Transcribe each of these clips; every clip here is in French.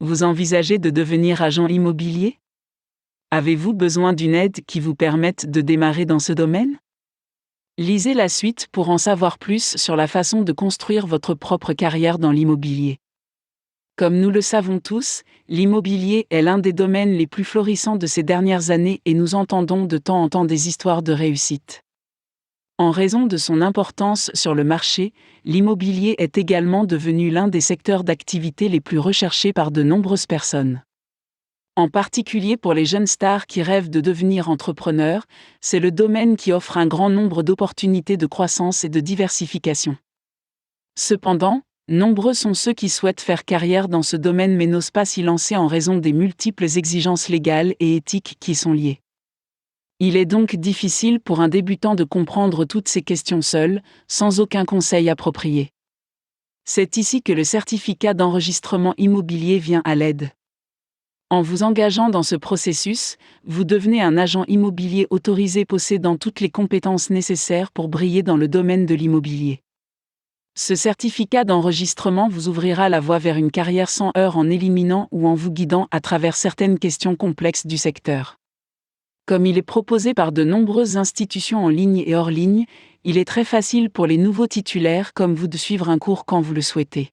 Vous envisagez de devenir agent immobilier? Avez-vous besoin d'une aide qui vous permette de démarrer dans ce domaine? Lisez la suite pour en savoir plus sur la façon de construire votre propre carrière dans l'immobilier. Comme nous le savons tous, l'immobilier est l'un des domaines les plus florissants de ces dernières années et nous entendons de temps en temps des histoires de réussite. En raison de son importance sur le marché, l'immobilier est également devenu l'un des secteurs d'activité les plus recherchés par de nombreuses personnes. En particulier pour les jeunes stars qui rêvent de devenir entrepreneurs, c'est le domaine qui offre un grand nombre d'opportunités de croissance et de diversification. Cependant, nombreux sont ceux qui souhaitent faire carrière dans ce domaine mais n'osent pas s'y lancer en raison des multiples exigences légales et éthiques qui y sont liées. Il est donc difficile pour un débutant de comprendre toutes ces questions seul, sans aucun conseil approprié. C'est ici que le certificat d'enregistrement immobilier vient à l'aide. En vous engageant dans ce processus, vous devenez un agent immobilier autorisé possédant toutes les compétences nécessaires pour briller dans le domaine de l'immobilier. Ce certificat d'enregistrement vous ouvrira la voie vers une carrière sans heurts en éliminant ou en vous guidant à travers certaines questions complexes du secteur. Comme il est proposé par de nombreuses institutions en ligne et hors ligne, il est très facile pour les nouveaux titulaires comme vous de suivre un cours quand vous le souhaitez.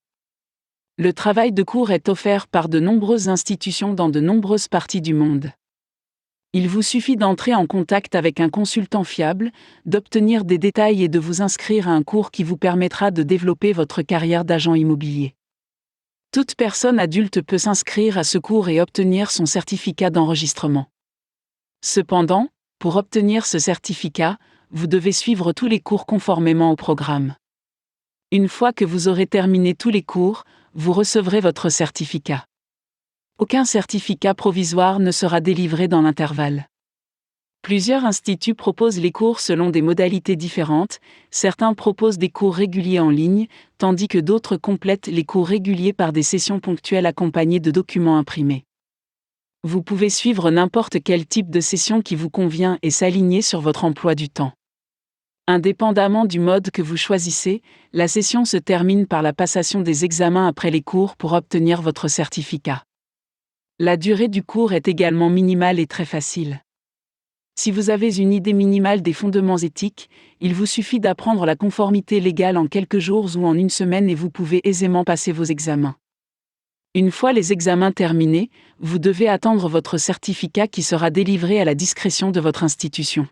Le travail de cours est offert par de nombreuses institutions dans de nombreuses parties du monde. Il vous suffit d'entrer en contact avec un consultant fiable, d'obtenir des détails et de vous inscrire à un cours qui vous permettra de développer votre carrière d'agent immobilier. Toute personne adulte peut s'inscrire à ce cours et obtenir son certificat d'enregistrement. Cependant, pour obtenir ce certificat, vous devez suivre tous les cours conformément au programme. Une fois que vous aurez terminé tous les cours, vous recevrez votre certificat. Aucun certificat provisoire ne sera délivré dans l'intervalle. Plusieurs instituts proposent les cours selon des modalités différentes, certains proposent des cours réguliers en ligne, tandis que d'autres complètent les cours réguliers par des sessions ponctuelles accompagnées de documents imprimés. Vous pouvez suivre n'importe quel type de session qui vous convient et s'aligner sur votre emploi du temps. Indépendamment du mode que vous choisissez, la session se termine par la passation des examens après les cours pour obtenir votre certificat. La durée du cours est également minimale et très facile. Si vous avez une idée minimale des fondements éthiques, il vous suffit d'apprendre la conformité légale en quelques jours ou en une semaine et vous pouvez aisément passer vos examens. Une fois les examens terminés, vous devez attendre votre certificat qui sera délivré à la discrétion de votre institution.